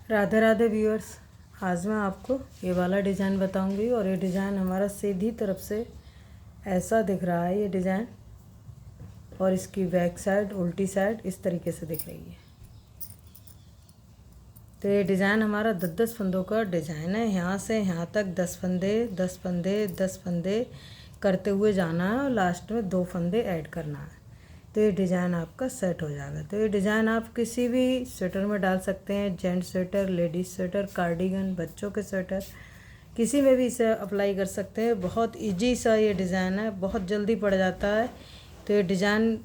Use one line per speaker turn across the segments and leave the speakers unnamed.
Radhe Radhe viewers. आज मैं आपको ये वाला डिज़ाइन बताऊंगी और ये डिज़ाइन हमारा सीधी तरफ से ऐसा दिख रहा है ये डिज़ाइन, और इसकी बैक साइड उल्टी साइड इस तरीके से दिख रही है। तो ये डिज़ाइन हमारा 10-10 फंदों का डिज़ाइन है। यहाँ से यहाँ तक 10 फंदे 10 फंदे 10 फंदे करते हुए जाना है और लास्ट में 2 फंदे ऐड करना है। तो ये डिज़ाइन आपका सेट हो जाएगा। तो ये डिज़ाइन आप किसी भी स्वेटर में डाल सकते हैं, gents sweater, ladies sweater, cardigan, बच्चों के स्वेटर, किसी में भी इसे अप्लाई कर सकते हैं। बहुत इजी सा ये डिज़ाइन है, बहुत जल्दी पड़ जाता है। तो ये डिज़ाइन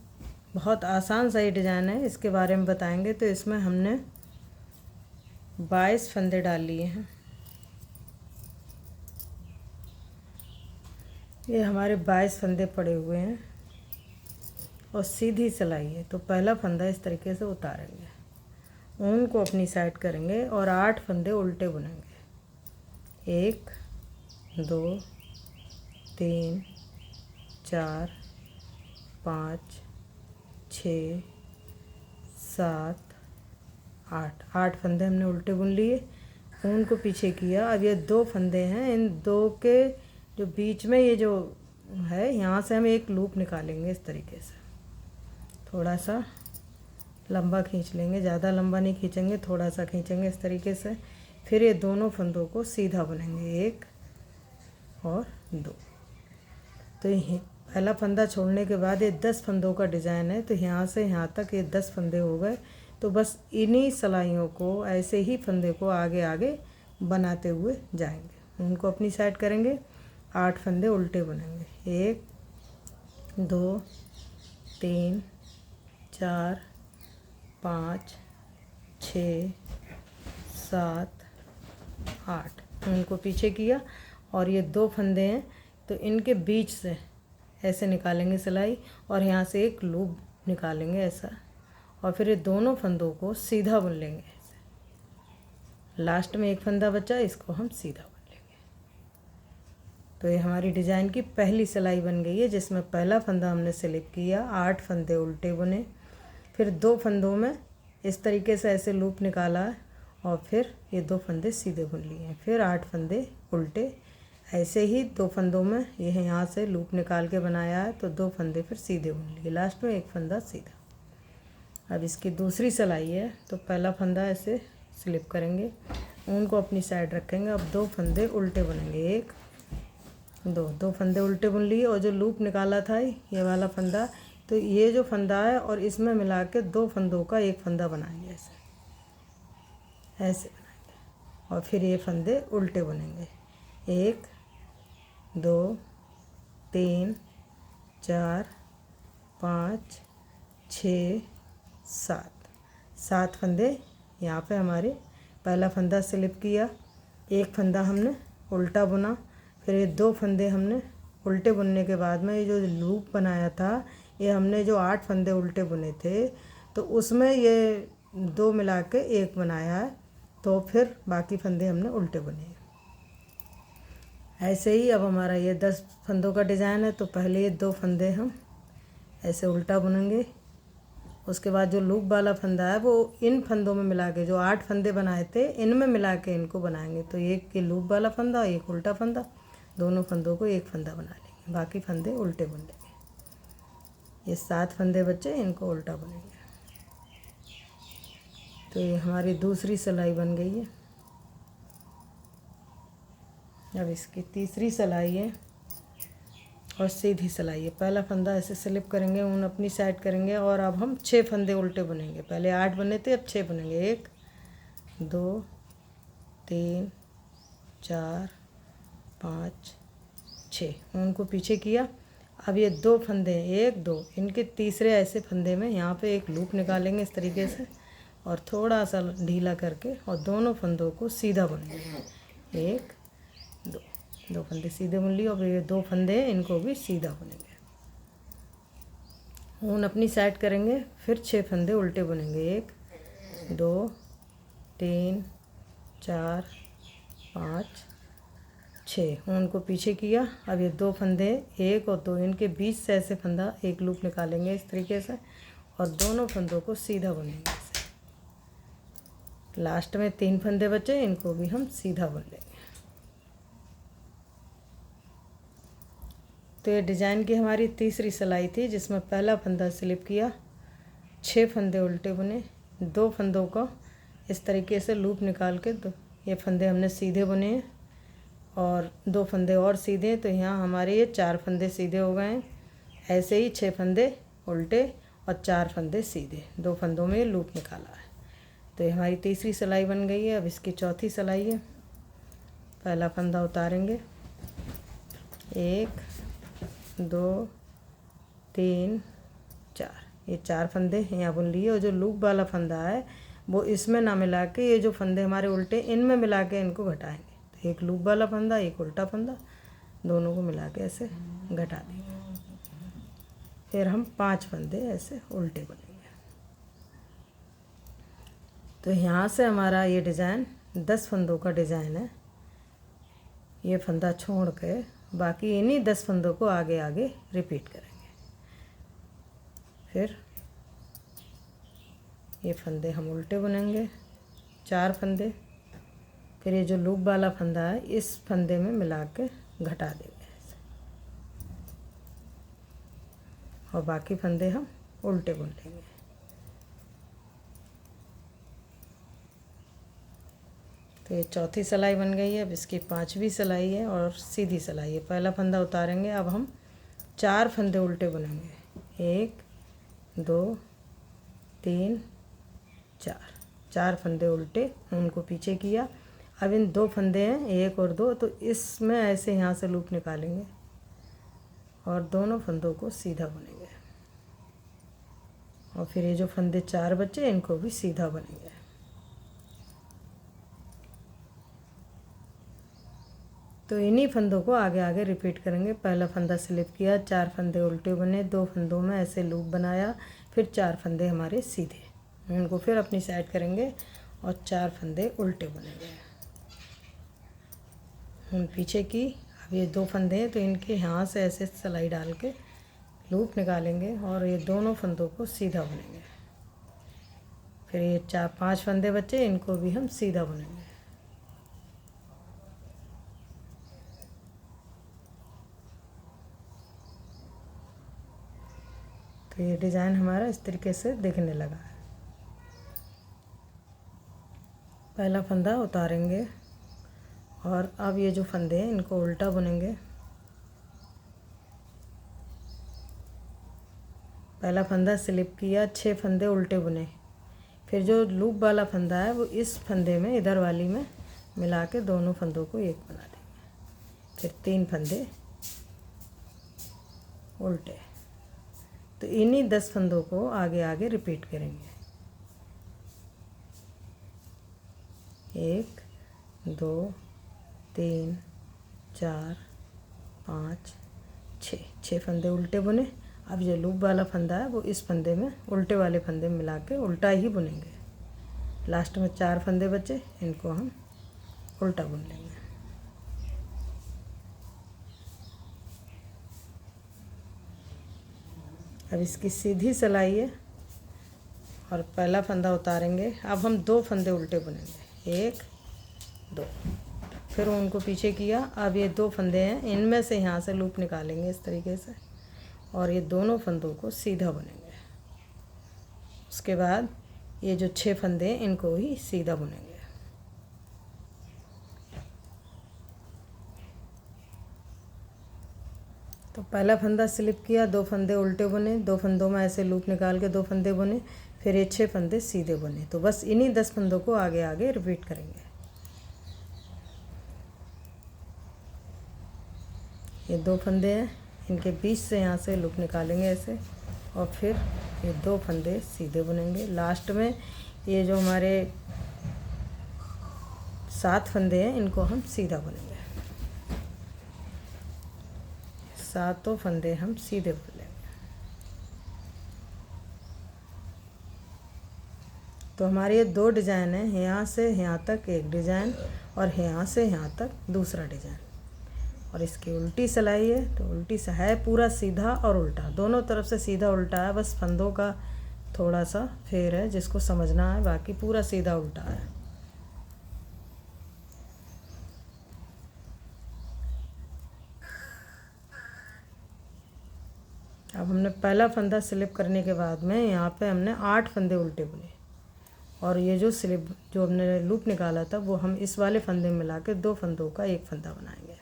बहुत आसान सा ये डिज़ाइन है, इसके बारे में बताएंगे। तो इसमें हमने 22 फंदे डाल लिए हैं। ये हमारे 22 फंदे पड़े हुए हैं और सीधी सिलाई है। तो पहला फंदा इस तरीके से उतारेंगे, ऊन को अपनी साइड करेंगे और 8 फंदे उल्टे बुनेंगे। 1 2 3 4 5 6 7 8 फंदे हमने उल्टे बुन लिए, ऊन को पीछे किया। अब ये 2 फंदे हैं, इन 2 के जो बीच में ये जो है, यहाँ से हम एक लूप निकालेंगे इस तरीके से। थोड़ा सा लंबा खींच लेंगे, ज़्यादा लंबा नहीं खींचेंगे, थोड़ा सा खींचेंगे इस तरीके से। फिर ये दोनों फंदों को सीधा बुनेंगे, 1 और 2। तो ये पहला फंदा छोड़ने के बाद ये 10 फंदों का डिज़ाइन है। तो यहाँ से यहाँ तक ये 10 फंदे हो गए। तो बस इन्हीं सिलाइयों को, ऐसे ही फंदे को आगे आगे बनाते हुए जाएंगे। उनको अपनी साइड करेंगे, 8 फंदे उल्टे बुनेंगे। 1 2 3 4 5 6 7 8, उनको पीछे किया। और ये 2 फंदे हैं, तो इनके बीच से ऐसे निकालेंगे सिलाई और यहाँ से एक लूप निकालेंगे ऐसा, और फिर ये दोनों फंदों को सीधा बुन लेंगे ऐसे। लास्ट में एक फंदा बचा, इसको हम सीधा बुन लेंगे। तो ये हमारी डिज़ाइन की पहली सिलाई बन गई है, जिसमें पहला फंदा हमने स्लिप किया, 8 फंदे उल्टे बुने, फिर 2 फंदों में इस तरीके से ऐसे लूप निकाला और फिर ये 2 फंदे सीधे बुन लिए हैं। फिर 8 फंदे उल्टे, ऐसे ही 2 फंदों में यह यहाँ से लूप निकाल के बनाया है। तो 2 फंदे फिर सीधे बुन लिए, लास्ट में एक फंदा सीधा। अब इसकी दूसरी सिलाई है। तो पहला फंदा ऐसे स्लिप करेंगे, ऊन को अपनी साइड रखेंगे। अब 2 फंदे उल्टे बुनेंगे, 1 2 फंदे उल्टे बुन लिए। और जो लूप निकाला था ये वाला फंदा, तो ये जो फंदा है और इसमें मिला के 2 फंदों का एक फंदा बनाएंगे ऐसे ऐसे बनाएंगे। और फिर ये फंदे उल्टे बुनेंगे, 1 2 3 4 5 6 7 फंदे यहाँ पे हमारे। पहला फंदा स्लिप किया, एक फंदा हमने उल्टा बुना, फिर ये 2 फंदे हमने उल्टे बुनने के बाद में ये जो लूप बनाया था, ये हमने जो 8 फंदे उल्टे बुने थे, तो उसमें ये 2 मिला के एक बनाया है। तो फिर बाकी फंदे हमने उल्टे बुने। ऐसे ही अब हमारा ये 10 फंदों का डिज़ाइन है। तो पहले ये 2 फंदे हम ऐसे उल्टा बुनेंगे, उसके बाद जो लूप वाला फंदा है वो इन फंदों में मिला के, जो 8 फंदे बनाए थे इनमें मिला के इनको बनाएंगे। तो एक ये लूप वाला फंदा, एक उल्टा फंदा, दोनों फंदों को एक फंदा बना लेंगे, बाकी फंदे उल्टे बुन लेंगे। ये 7 फंदे बचे, इनको उल्टा बुनेंगे। तो ये हमारी दूसरी सिलाई बन गई है। अब इसकी तीसरी सिलाई है और सीधी सिलाई है। पहला फंदा ऐसे स्लिप करेंगे, ऊन अपनी साइड करेंगे और अब हम 6 फंदे उल्टे बुनेंगे। पहले 8 बने थे, अब 6 बुनेंगे। 1 2 3 4 5 6, ऊन को पीछे किया। अब ये 2 फंदे, 1 2, इनके तीसरे ऐसे फंदे में यहाँ पे एक लूप निकालेंगे इस तरीके से और थोड़ा सा ढीला करके, और दोनों फंदों को सीधा बुनेंगे। 1 2 फंदे सीधे बुन लिए और ये 2 फंदे हैं, इनको भी सीधा बुनेंगे। ऊन अपनी साइड करेंगे, फिर 6 फंदे उल्टे बुनेंगे। 1 2 3 4 5 6, ऊन को पीछे किया। अब ये 2 फंदे, 1 और 2, इनके बीच से ऐसे फंदा एक लूप निकालेंगे इस तरीके से और दोनों फंदों को सीधा बुनेंगे। लास्ट में 3 फंदे बचे, इनको भी हम सीधा बुन लेंगे। तो ये डिज़ाइन की हमारी तीसरी सिलाई थी, जिसमें पहला फंदा स्लिप किया, 6 फंदे उल्टे बुने, 2 फंदों का इस तरीके से लूप निकाल के ये फंदे हमने सीधे बुने हैं और 2 फंदे और सीधे। तो यहाँ हमारे ये 4 फंदे सीधे हो गए हैं। ऐसे ही 6 फंदे उल्टे और 4 फंदे सीधे, 2 फंदों में लूप निकाला है। तो ये हमारी तीसरी सिलाई बन गई है। अब इसकी चौथी सिलाई है। पहला फंदा उतारेंगे, 1 2 3 4, ये 4 फंदे यहाँ बुन लिए। और जो लूप वाला फंदा है वो इसमें ना मिला के, ये जो फंदे हमारे उल्टे इनमें मिला के इनको घटाएंगे। तो एक लूप वाला फंदा, एक उल्टा फंदा, दोनों को मिला के ऐसे घटा देंगे। फिर हम 5 फंदे ऐसे उल्टे बुनेंगे। तो यहाँ से हमारा ये डिज़ाइन 10 फंदों का डिज़ाइन है। ये फंदा छोड़ के बाकी इन्हीं 10 फंदों को आगे आगे रिपीट करेंगे। फिर ये फंदे हम उल्टे बुनेंगे, 4 फंदे। फिर ये जो लूप वाला फंदा है इस फंदे में मिला के घटा देंगे ऐसे, और बाकी फंदे हम उल्टे बुन लेंगे। तो ये चौथी सिलाई बन गई है। अब इसकी 5वीं सिलाई है और सीधी सिलाई है। पहला फंदा उतारेंगे, अब हम 4 फंदे उल्टे बुनेंगे, 1 2 3 4 फंदे उल्टे, उनको पीछे किया। अब इन 2 फंदे हैं, 1 और 2, तो इसमें ऐसे यहाँ से लूप निकालेंगे और दोनों फंदों को सीधा बुनेंगे। और फिर ये जो फंदे 4 बचे इनको भी सीधा बुनेंगे। तो इन्हीं फंदों को आगे आगे रिपीट करेंगे। पहला फंदा स्लिप किया, 4 फंदे उल्टे बुने, 2 फंदों में ऐसे लूप बनाया, फिर 4 फंदे हमारे सीधे, इनको फिर अपनी साइड करेंगे और 4 फंदे उल्टे बुनेंगे। हम पीछे की, अब ये 2 फंदे हैं तो इनके यहाँ से ऐसे सिलाई डाल के लूप निकालेंगे और ये दोनों फंदों को सीधा बुनेंगे। फिर ये 4-5 फंदे बचे, इनको भी हम सीधा बुनेंगे। तो ये डिज़ाइन हमारा इस तरीके से दिखने लगा है। पहला फंदा उतारेंगे और अब ये जो फंदे हैं इनको उल्टा बुनेंगे। पहला फंदा स्लिप किया, 6 फंदे उल्टे बुने, फिर जो लूप वाला फंदा है वो इस फंदे में, इधर वाली में मिला के दोनों फंदों को एक बना देंगे। फिर 3 फंदे उल्टे। तो इन्हीं 10 फंदों को आगे आगे रिपीट करेंगे। 1 2 3 4 5 6 फंदे उल्टे बुने। अब जो लूप वाला फंदा है वो इस फंदे में, उल्टे वाले फंदे में मिला के उल्टा ही बुनेंगे। लास्ट में 4 फंदे बचे, इनको हम उल्टा बुन लेंगे। अब इसकी सीधी सिलाई है और पहला फंदा उतारेंगे। अब हम 2 फंदे उल्टे बुनेंगे, 1 2, फिर उनको पीछे किया। अब ये 2 फंदे हैं, इनमें से यहाँ से लूप निकालेंगे इस तरीके से और ये दोनों फंदों को सीधा बुनेंगे। उसके बाद ये जो 6 फंदे हैं इनको ही सीधा बुनेंगे। तो पहला फंदा स्लिप किया, 2 फंदे उल्टे बुने, 2 फंदों में ऐसे लूप निकाल के 2 फंदे बुने, फिर ये 6 फंदे सीधे बुने। तो बस इन्हीं 10 फंदों को आगे आगे रिपीट करेंगे। ये 2 फंदे हैं, इनके बीच से यहाँ से लूप निकालेंगे ऐसे और फिर ये 2 फंदे सीधे बुनेंगे। लास्ट में ये जो हमारे 7 फंदे हैं इनको हम सीधा बुनेंगे। 7 फंदे हम सीधे बुन लेंगे। तो हमारे ये 2 डिज़ाइन हैं, यहाँ से यहाँ तक एक डिज़ाइन और यहाँ से यहाँ तक दूसरा डिज़ाइन। और इसकी उल्टी सिलाई है, तो उल्टी से है पूरा सीधा और उल्टा, दोनों तरफ से सीधा उल्टा है, बस फंदों का थोड़ा सा फेर है जिसको समझना है, बाकी पूरा सीधा उल्टा है। अब हमने पहला फंदा स्लिप करने के बाद में यहाँ पे हमने 8 फंदे उल्टे बुने और ये जो स्लिप जो हमने लूप निकाला था वो हम इस वाले फंदे में मिला के 2 फंदों का एक फंदा बनाएंगे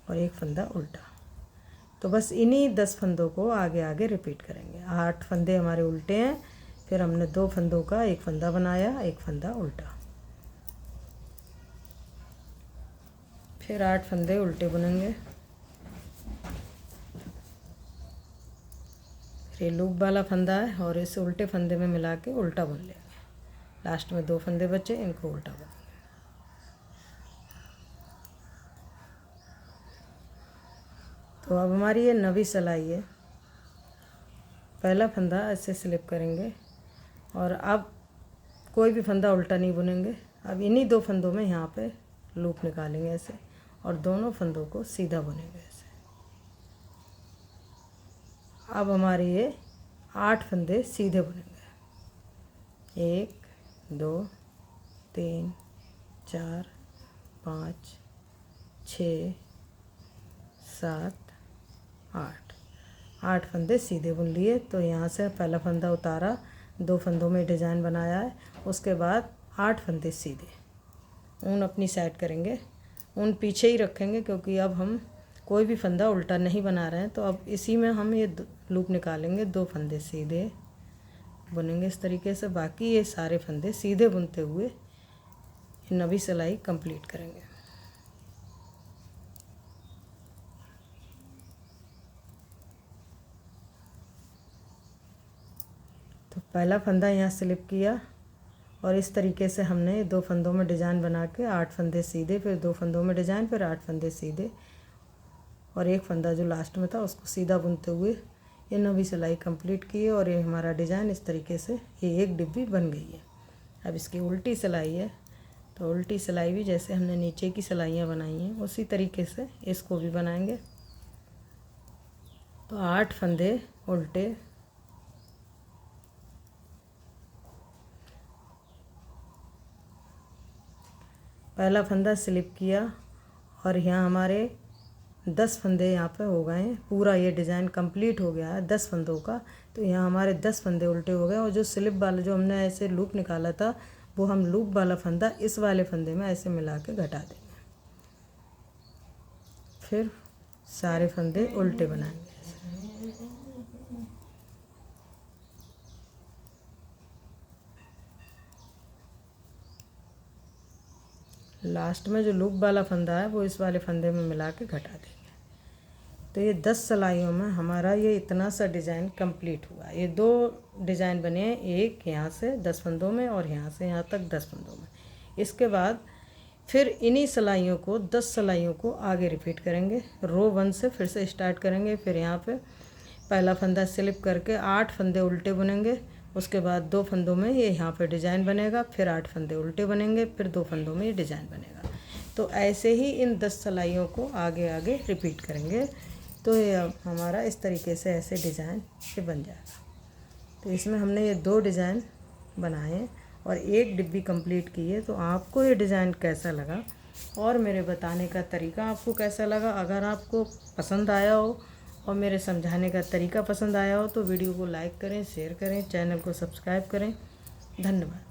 और एक फंदा उल्टा। तो बस इन्हीं 10 फंदों को आगे आगे रिपीट करेंगे। 8 फंदे हमारे उल्टे हैं, फिर हमने 2 फंदों का एक फंदा बनाया, एक फंदा उल्टा, फिर 8 फंदे उल्टे बुनेंगे, फिर ये लूप वाला फंदा है और इसे उल्टे फंदे में मिला के उल्टा बुन लेंगे। लास्ट में 2 फंदे बचे, इनको उल्टा बुनेंगे। तो अब हमारी ये 9वीं सिलाई है। पहला फंदा ऐसे स्लिप करेंगे और अब कोई भी फंदा उल्टा नहीं बुनेंगे। अब इन्हीं 2 फंदों में यहाँ पे लूप निकालेंगे ऐसे और दोनों फंदों को सीधा बुनेंगे ऐसे। अब हमारे ये 8 फंदे सीधे बुनेंगे। 1 2 3 4 5 6 7 8 फंदे सीधे बुन लिए। तो यहाँ से पहला फंदा उतारा, 2 फंदों में डिज़ाइन बनाया है, उसके बाद 8 फंदे सीधे। ऊन अपनी साइड करेंगे, ऊन पीछे ही रखेंगे क्योंकि अब हम कोई भी फंदा उल्टा नहीं बना रहे हैं। तो अब इसी में हम ये लूप निकालेंगे, 2 फंदे सीधे बुनेंगे इस तरीके से। बाकी ये सारे फंदे सीधे बुनते हुए 9वीं सिलाई कंप्लीट करेंगे। तो पहला फंदा यहाँ स्लिप किया और इस तरीके से हमने 2 फंदों में डिज़ाइन बना के 8 फंदे सीधे, फिर 2 फंदों में डिज़ाइन, फिर 8 फंदे सीधे और एक फंदा जो लास्ट में था उसको सीधा बुनते हुए ये 9वीं सिलाई कंप्लीट की है। और ये हमारा डिज़ाइन इस तरीके से ये एक डिब्बी बन गई है। अब इसकी उल्टी सिलाई है, तो उल्टी सिलाई भी जैसे हमने नीचे की सिलाइयाँ बनाई हैं उसी तरीके से इसको भी बनाएंगे। तो 8 फंदे उल्टे, पहला फंदा स्लिप किया और यहाँ हमारे 10 फंदे यहाँ पे हो गए हैं। पूरा ये डिज़ाइन कंप्लीट हो गया है 10 फंदों का। तो यहाँ हमारे 10 फंदे उल्टे हो गए और जो स्लिप वाला जो हमने ऐसे लूप निकाला था वो हम लूप वाला फंदा इस वाले फंदे में ऐसे मिला के घटा देंगे। फिर सारे फंदे उल्टे बनाएंगे। लास्ट में जो लूप वाला फंदा है वो इस वाले फंदे में मिला के घटा देंगे। तो ये 10 सिलाइयों में हमारा ये इतना सा डिज़ाइन कंप्लीट हुआ। ये 2 डिज़ाइन बने हैं, एक यहाँ से 10 फंदों में और यहाँ से यहाँ तक 10 फंदों में। इसके बाद फिर इन्हीं सिलाइयों को 10 सिलाइयों को आगे रिपीट करेंगे। रो 1 से फिर से स्टार्ट करेंगे। फिर यहाँ पे पहला फंदा स्लिप करके 8 फंदे उल्टे बुनेंगे, उसके बाद 2 फंदों में ये यहाँ पे डिज़ाइन बनेगा, फिर 8 फंदे उल्टे बनेंगे, फिर 2 फंदों में ये डिज़ाइन बनेगा। तो ऐसे ही इन 10 सिलाइयों को आगे आगे रिपीट करेंगे। तो ये हमारा इस तरीके से ऐसे डिज़ाइन ये बन जाएगा। तो इसमें हमने ये 2 डिज़ाइन बनाए और एक डिब्बी कंप्लीट की है। तो आपको ये डिज़ाइन कैसा लगा और मेरे बताने का तरीका आपको कैसा लगा? अगर आपको पसंद आया हो और मेरे समझाने का तरीका पसंद आया हो तो वीडियो को लाइक करें, शेयर करें, चैनल को सब्सक्राइब करें। धन्यवाद।